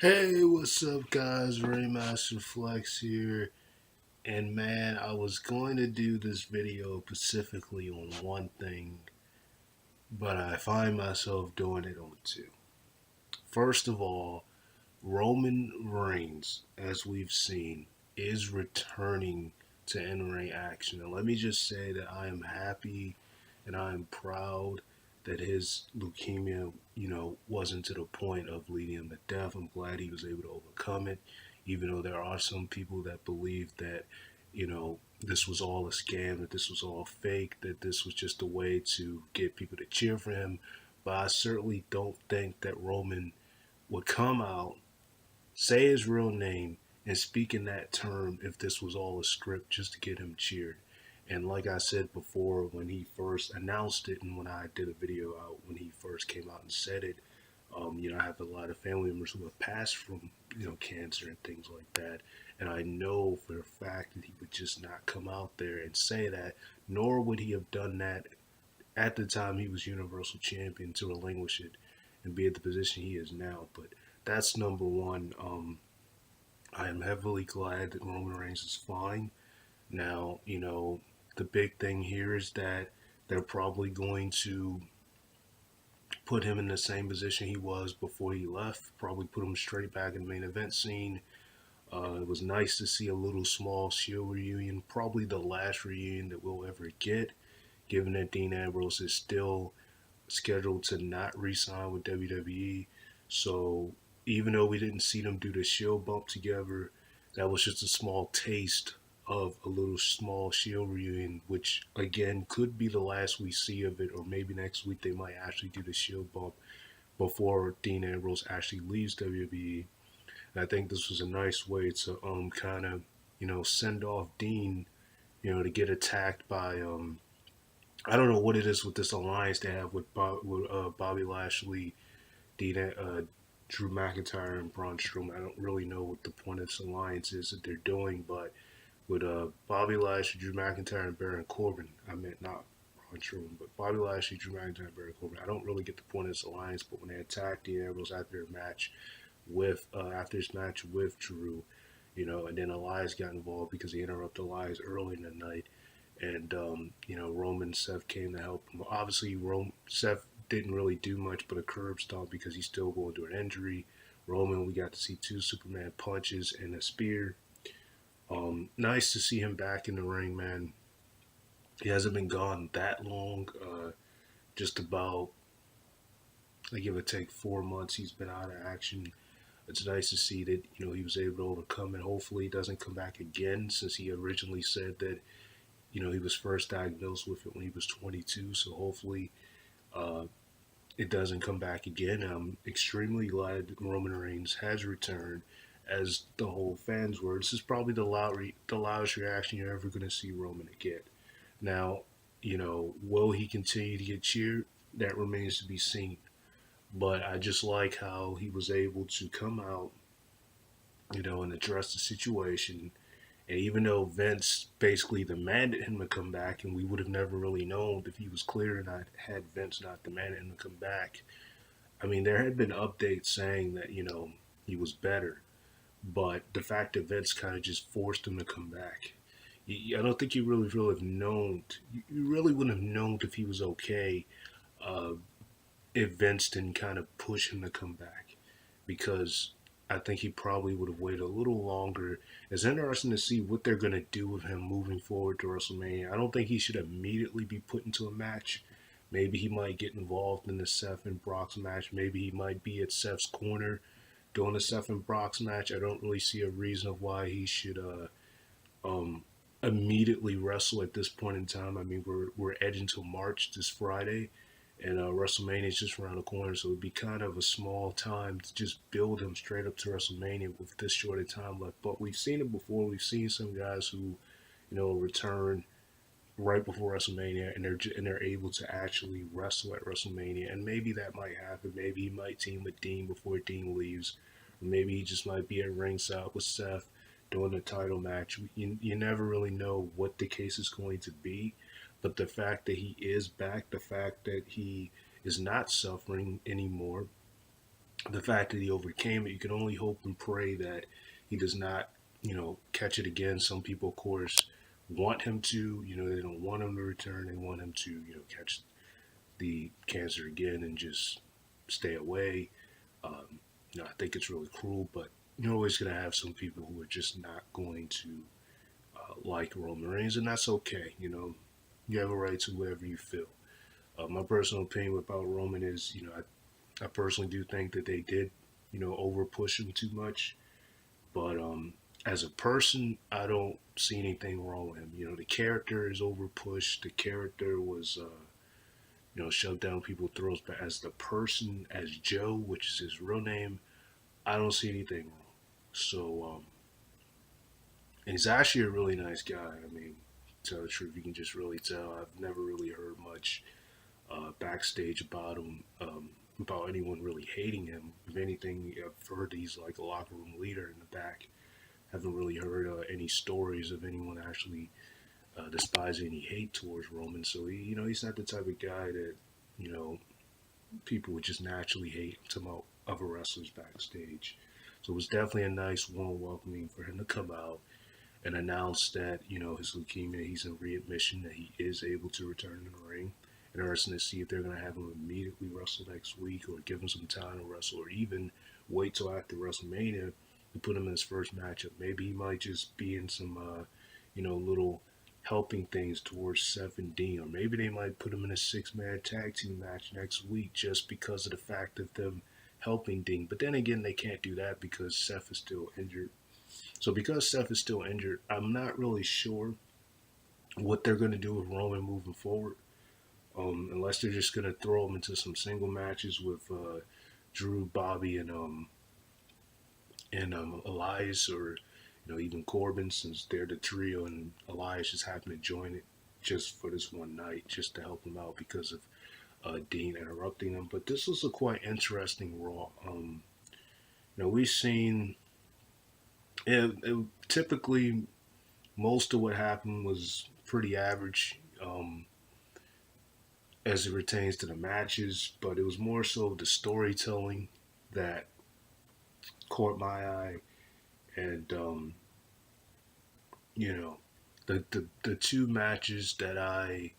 Hey, what's up, guys? Raymaster Flex here. And man, I was going to do this video specifically on one thing, but I find myself doing it on two. First of all, Roman Reigns, as we've seen, is returning to in-ring action. And let me just say that I am happy and I am proud that his leukemia, wasn't to the point of leading him to death. I'm glad he was able to overcome it, even though there are some people that believe that, this was all a scam, that this was all fake, that this was just a way to get people to cheer for him. But I certainly don't think that Roman would come out, say his real name, and speak in that term if this was all a script just to get him cheered. And like I said before, when he first announced it, and when I did a video out when he first came out and said it, I have a lot of family members who have passed from, cancer and things like that. And I know for a fact that he would just not come out there and say that, nor would he have done that at the time he was Universal Champion to relinquish it and be at the position he is now. But that's number one. I am heavily glad that Roman Reigns is fine. Now, the big thing here is that they're probably going to put him in the same position he was before he left, probably put him straight back in the main event scene. It was nice to see a little small Shield reunion, probably the last reunion that we'll ever get, given that Dean Ambrose is still scheduled to not re-sign with WWE. So even though we didn't see them do the Shield bump together, that was just a small taste of a little small Shield reunion, which again could be the last we see of it, or maybe next week they might actually do the Shield bump before Dean Ambrose actually leaves WWE. And I think this was a nice way to kind of send off Dean, to get attacked by I don't know what it is with this alliance they have with Bobby Lashley, Dean, Drew McIntyre, and Braun Strowman. I don't really know what the point of this alliance is that they're doing, but with Bobby Lashley, Drew McIntyre, and Baron Corbin, I meant not Braun Strowman, but Bobby Lashley, Drew McIntyre, and Baron Corbin. I don't really get the point of this alliance, but when they attacked Dean Ambrose after his match with Drew, and then Elias got involved because he interrupted Elias early in the night. And Roman and Seth came to help him. Obviously, Seth didn't really do much but a curb stomp because he's still going through an injury. Roman, we got to see two Superman punches and a spear. Nice to see him back in the ring, man. He hasn't been gone that long. Just about, I give or take, 4 months he's been out of action. It's nice to see that he was able to overcome it. Hopefully, he doesn't come back again, since he originally said that he was first diagnosed with it when he was 22. So hopefully, uh, it doesn't come back again. I'm extremely glad that Roman Reigns has returned, as the whole fans were. This is probably the loudest reaction you're ever going to see Roman get. Now, will he continue to get cheered? That remains to be seen. But I just like how he was able to come out, and address the situation. And even though Vince basically demanded him to come back, and we would have never really known if he was clear or not had Vince not demanded him to come back. I mean, there had been updates saying that, he was better. But the fact that Vince kind of just forced him to come back, I don't think you really would have known. You really wouldn't have known if he was okay uh, if Vince didn't kind of push him to come back. Because I think he probably would have waited a little longer. It's interesting to see what they're going to do with him moving forward to WrestleMania. I don't think he should immediately be put into a match. Maybe he might get involved in the Seth and Brock's match. Maybe he might be at Seth's corner during the Seth and Brock's match. I don't really see a reason of why he should um, immediately wrestle at this point in time. I mean, we're edging to March this Friday, and WrestleMania is just around the corner, so it'd be kind of a small time to just build him straight up to WrestleMania with this short a time left. But we've seen it before. We've seen some guys who, return right before WrestleMania, and they're able to actually wrestle at WrestleMania. And maybe that might happen. Maybe he might team with Dean before Dean leaves, or maybe he just might be at ringside with Seth during the title match. You never really know what the case is going to be, but the fact that he is back, the fact that he is not suffering anymore, the fact that he overcame it, you can only hope and pray that he does not, catch it again. Some people, of course, want him to. They don't want him to return. They want him to, catch the cancer again and just stay away. I think it's really cruel, but you're always going to have some people who are just not going to like Roman Reigns, and that's okay. You have a right to whatever you feel. My personal opinion about Roman is, I personally do think that they did, over push him too much. But as a person, I don't see anything wrong with him. The character is over pushed. The character was, shoved down people's throats. But as the person, as Joe, which is his real name, I don't see anything wrong. So, and he's actually a really nice guy. I mean, to tell the truth, you can just really tell. I've never really heard much backstage about him, about anyone really hating him. If anything, I've heard he's like a locker room leader in the back. Haven't really heard any stories of anyone actually despising any hate towards Roman. So he's not the type of guy that you know people would just naturally hate some other wrestlers backstage. So it was definitely a nice, warm welcoming for him to come out and announce that his leukemia, he's in readmission, that he is able to return to the ring. Interesting to see if they're going to have him immediately wrestle next week, or give him some time to wrestle, or even wait till after WrestleMania to put him in his first matchup. Maybe he might just be in some, little helping things towards Seth and Dean, or maybe they might put him in a six-man tag team match next week just because of the fact of them helping Dean. But then again, they can't do that because Seth is still injured. So because Seth is still injured, I'm not really sure what they're going to do with Roman moving forward. Unless they're just going to throw him into some single matches with Drew, Bobby, and Elias, or even Corbin, since they're the trio, and Elias just happened to join it just for this one night, just to help him out because of Dean interrupting him. But this was a quite interesting Raw. We've seen typically most of what happened was pretty average. As it pertains to the matches, but it was more so the storytelling that caught my eye, and the two matches that I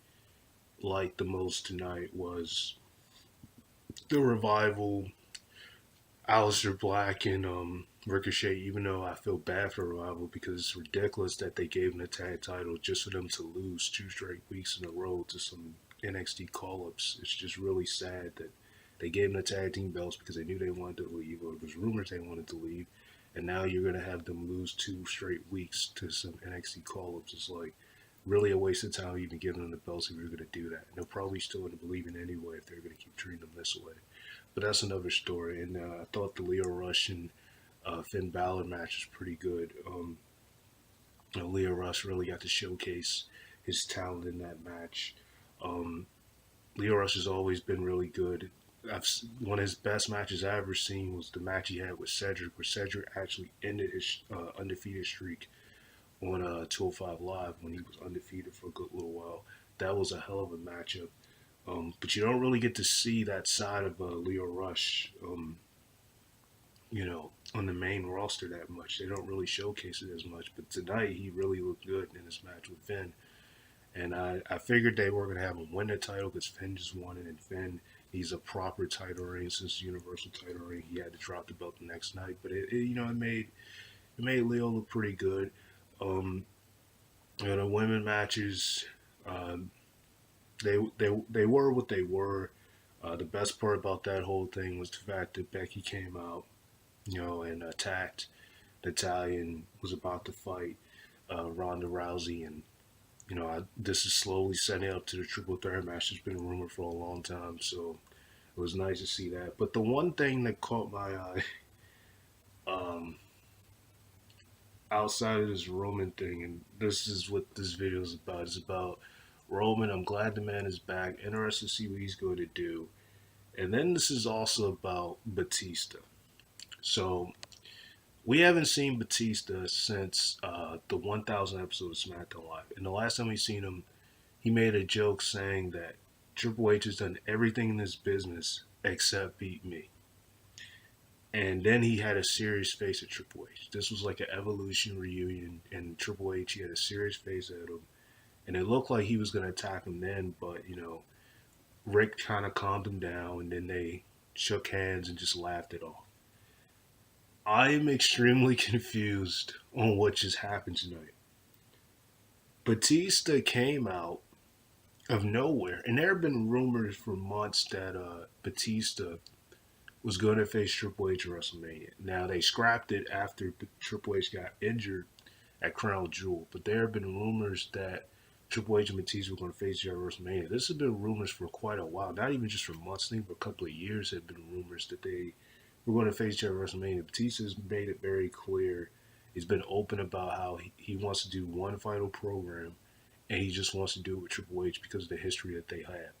liked the most tonight was the Revival, Aleister Black and Ricochet. Even though I feel bad for Revival because it's ridiculous that they gave them the tag title just for them to lose 2 straight weeks in a row to some NXT call-ups. It's just really sad that they gave them the tag team belts because they knew they wanted to leave, or it was rumors they wanted to leave, and now you're going to have them lose 2 straight weeks to some NXT call-ups. It's like really a waste of time even giving them the belts if you're going to do that. And they'll probably still end up leaving anyway if they're going to keep treating them this way. But that's another story. And I thought the Leo Rush and Finn Balor match was pretty good. Leo Rush really got to showcase his talent in that match. Leo Rush has always been really good. One of his best matches I ever seen was the match he had with Cedric, where Cedric actually ended his undefeated streak on 205 Live when he was undefeated for a good little while. That was a hell of a matchup. But you don't really get to see that side of Leo Rush, on the main roster that much. They don't really showcase it as much. But tonight, he really looked good in his match with Finn. And I figured they were going to have him win the title because Finn just won it. And Finn, he's a proper title reign since the Universal title reign. He had to drop the belt the next night. But it made Leo look pretty good. The women matches, um, they were what they were. The best part about that whole thing was the fact that Becky came out, and attacked Natalya and was about to fight Ronda Rousey, and this is slowly setting up to the triple threat match. It's been rumored for a long time, so it was nice to see that. But the one thing that caught my eye, um, outside of this Roman thing, and this is what this video is about. It's about Roman. I'm glad the man is back. Interested to see what he's going to do. And then this is also about Batista. So we haven't seen Batista since the 1000 episode of SmackDown Live. And the last time we seen him, he made a joke saying that Triple H has done everything in this business except beat me. And then he had a serious face at Triple H. This was like an Evolution reunion, and Triple H, he had a serious face at him, and it looked like he was going to attack him then, but Rick kind of calmed him down, and then they shook hands and just laughed it off. I am extremely confused on what just happened tonight. Batista came out of nowhere, and there have been rumors for months that Batista was going to face Triple H at WrestleMania. Now they scrapped it after Triple H got injured at Crown Jewel, but there have been rumors that Triple H and Batista were going to face each other at WrestleMania. This has been rumors for quite a while, not even just for months. I think for a couple of years have been rumors that they were going to face each other at WrestleMania. Batista's made it very clear. He's been open about how he wants to do one final program, and he just wants to do it with Triple H because of the history that they have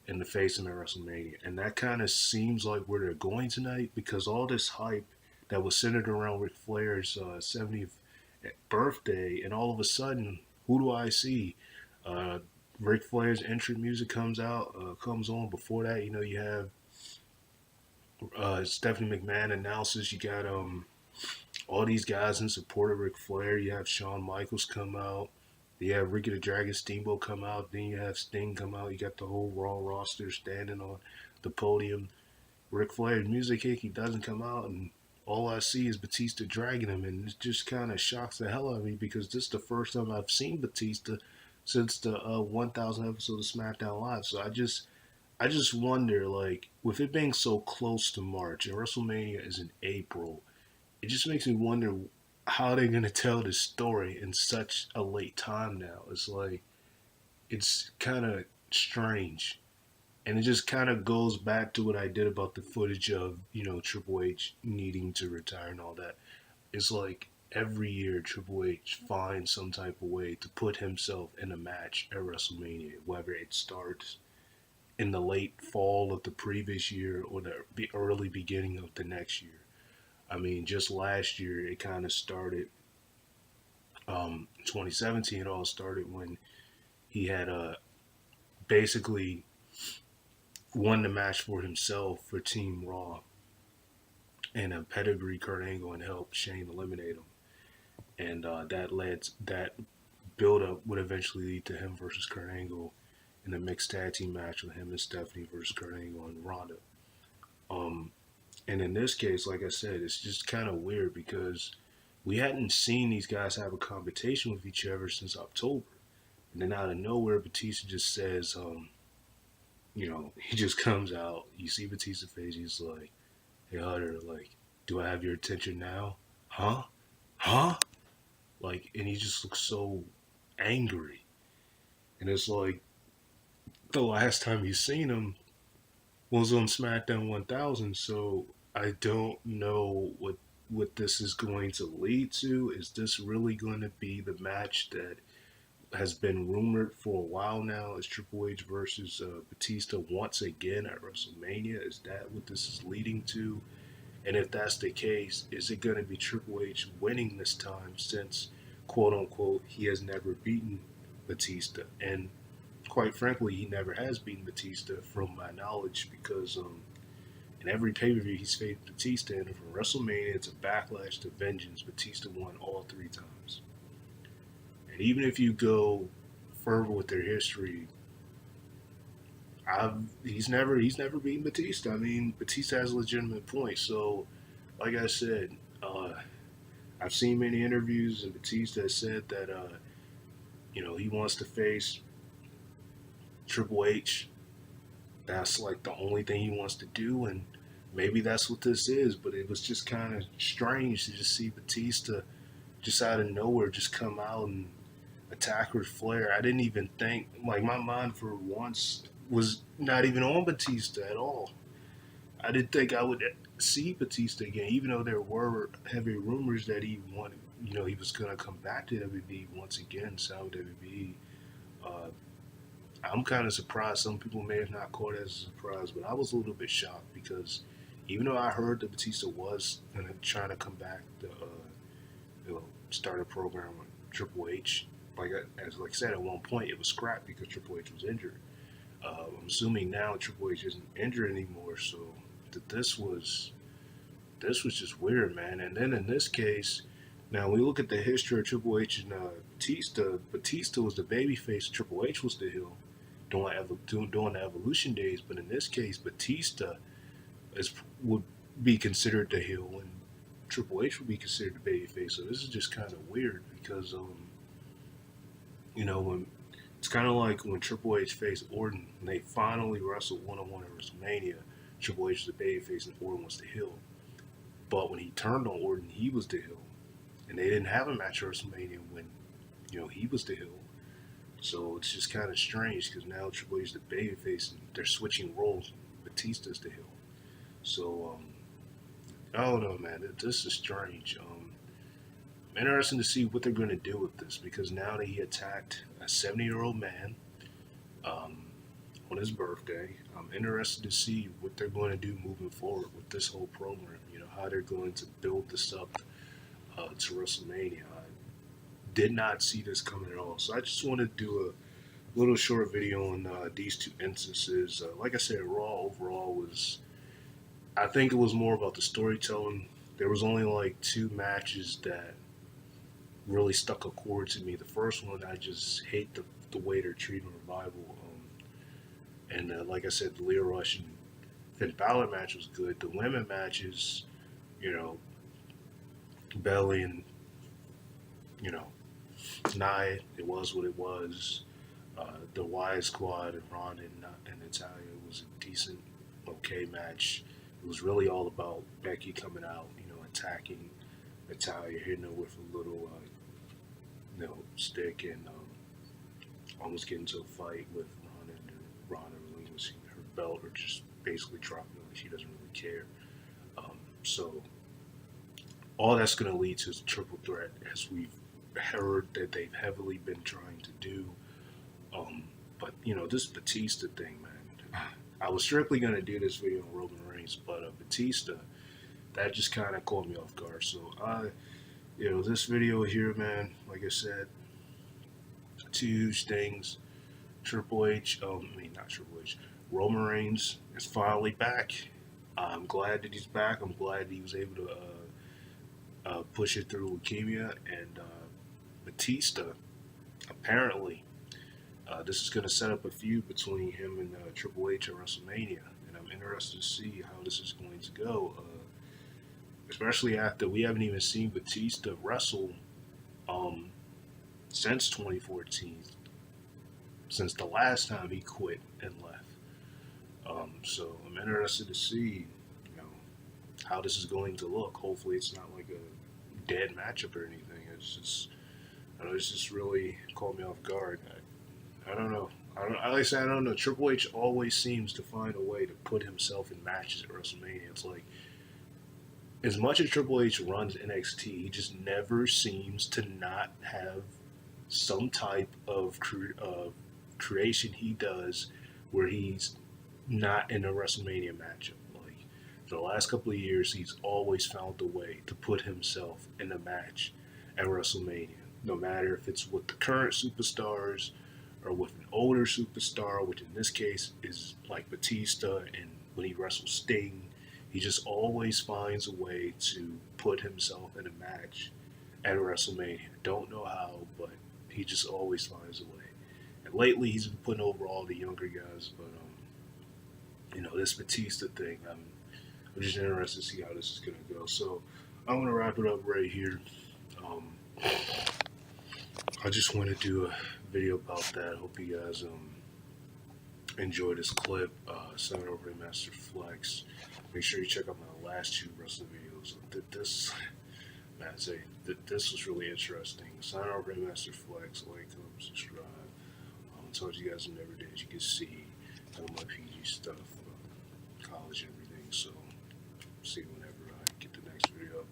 and the face him at WrestleMania. And that kind of seems like where they're going tonight because all this hype that was centered around Ric Flair's 70th birthday, and all of a sudden, who do I see? Ric Flair's entry music comes on. Before that, you have Stephanie McMahon announces. You got all these guys in support of Ric Flair. You have Shawn Michaels come out. You have Ricky the Dragon Steamboat come out. Then you have Sting come out. You got the whole Raw roster standing on the podium. Ric Flair's music hit. He doesn't come out, and all I see is Batista dragging him, and it just kind of shocks the hell out of me because this is the first time I've seen Batista since the 1,000 episode of SmackDown Live. So I just wonder, like, with it being so close to March and WrestleMania is in April, it just makes me wonder how they're gonna tell this story in such a late time now. It's like it's kind of strange, and it just kind of goes back to what I did about the footage of Triple H needing to retire and all that. It's like every year Triple H finds some type of way to put himself in a match at WrestleMania, whether it starts in the late fall of the previous year or the early beginning of the next year. I mean, just last year it kind of started. 2017, it all started when he had basically won the match for himself for Team Raw, and a pedigree Kurt Angle and helped Shane eliminate him, and that build up would eventually lead to him versus Kurt Angle in a mixed tag team match with him and Stephanie versus Kurt Angle and Ronda. Um, and in this case, like I said, it's just kind of weird because we hadn't seen these guys have a competition with each other since October. And then out of nowhere, Batista just says, he just comes out. You see Batista's face. He's like, "Hey, Hunter, like, do I have your attention now? Huh? Huh?" Like, and he just looks so angry. And it's like the last time you seen him was on SmackDown 1000. So I don't know what this is going to lead to. Is this really going to be the match that has been rumored for a while now? Is Triple H versus Batista once again at WrestleMania? Is that what this is leading to? And if that's the case, is it going to be Triple H winning this time since, quote unquote, he has never beaten Batista? And quite frankly, he never has beaten Batista from my knowledge because in every pay per view he's faced Batista, and from WrestleMania to Backlash to Vengeance, Batista won all three times. And even if you go further with their history, he's never beaten Batista. I mean, Batista has a legitimate point. So, like I said, I've seen many interviews, and Batista has said that he wants to face Triple H. That's like the only thing he wants to do, and maybe that's what this is. But it was just kind of strange to just see Batista just out of nowhere just come out and attack Ric Flair. I didn't even think, like, my mind for once was not even on Batista at all. I didn't think I would see Batista again, even though there were heavy rumors that he wanted, he was going to come back to WWE once again, sign with WWE. Uh, I'm kind of surprised. Some people may have not caught it as a surprise, but I was a little bit shocked because even though I heard that Batista was trying to come back to start a program with Triple H, like I said, at one point it was scrapped because Triple H was injured. I'm assuming now Triple H isn't injured anymore, so that this was this was just weird, man. And then in this case, now we look at the history of Triple H and Batista. Batista was the babyface, Triple H was the heel during the Evolution days. But in this case, Batista is would be considered the heel, and Triple H would be considered the babyface. So this is just kind of weird because when it's kind of like when Triple H faced Orton, and they finally wrestled one-on-one at WrestleMania. Triple H was the babyface and Orton was the heel. But when he turned on Orton, he was the heel, and they didn't have a match at WrestleMania when he was the heel. So it's just kind of strange because now Triple H is the babyface and they're switching roles. Batista's the heel. So I don't know, man. This is strange. Interesting to see what they're going to do with this because now that he attacked a 70-year-old man on his birthday, I'm interested to see what they're going to do moving forward with this whole program. How they're going to build this up to WrestleMania. I did not see this coming at all. So I just want to do a little short video on these two instances. Like I said, Raw overall I think it was more about the storytelling. There was only like two matches that really stuck a chord to me. The first one, I just hate the way they're treating Revival. And like I said, the Leo Rush and Finn Balor match was good. The women matches, Belly and, Nia, it was what it was. The Wyatt Squad and Ronda and Natalia was a decent, okay match. It was really all about Becky coming out, attacking Natalia, hitting her with a little, stick and almost getting into a fight with Ronda and Ronda relinquishing her belt or just basically dropping it like she doesn't really care. So all that's going to lead to a triple threat, as we've heard that they've heavily been trying to do. But this Batista thing, man. I was strictly going to do this video on Roman Reigns, but Batista, that just kind of caught me off guard. So this video here, man, like I said, two huge things. Triple H, not Triple H, Roman Reigns is finally back. I'm glad that he's back. I'm glad that he was able to push it through leukemia. And Batista, apparently, this is going to set up a feud between him and Triple H at WrestleMania. And I'm interested to see how this is going to go, especially after we haven't even seen Batista wrestle since 2014, since the last time he quit and left. So I'm interested to see, how this is going to look. Hopefully, it's not like a dead matchup or anything. It's just really caught me off guard. I don't know. Like I said, I don't know. Triple H always seems to find a way to put himself in matches at WrestleMania. It's like, as much as Triple H runs NXT, he just never seems to not have some type of creation he does where he's not in a WrestleMania matchup. Like, for the last couple of years, he's always found a way to put himself in a match at WrestleMania. No matter if it's with the current superstars or with an older superstar, which in this case is like Batista, and when he wrestles Sting, he just always finds a way to put himself in a match at WrestleMania. Don't know how, but he just always finds a way. And lately, he's been putting over all the younger guys, but this Batista thing, I'm just interested to see how this is gonna go. So I'm gonna wrap it up right here. I just want to do a video about that. I hope you guys enjoy this clip. Sign over to Master Flex. Make sure you check out my last two wrestling videos. This was really interesting. Sign over to Master Flex. Like, comment, subscribe. I told you guys in every day as you can see all my PG stuff, college and everything. So see you whenever I get the next video up.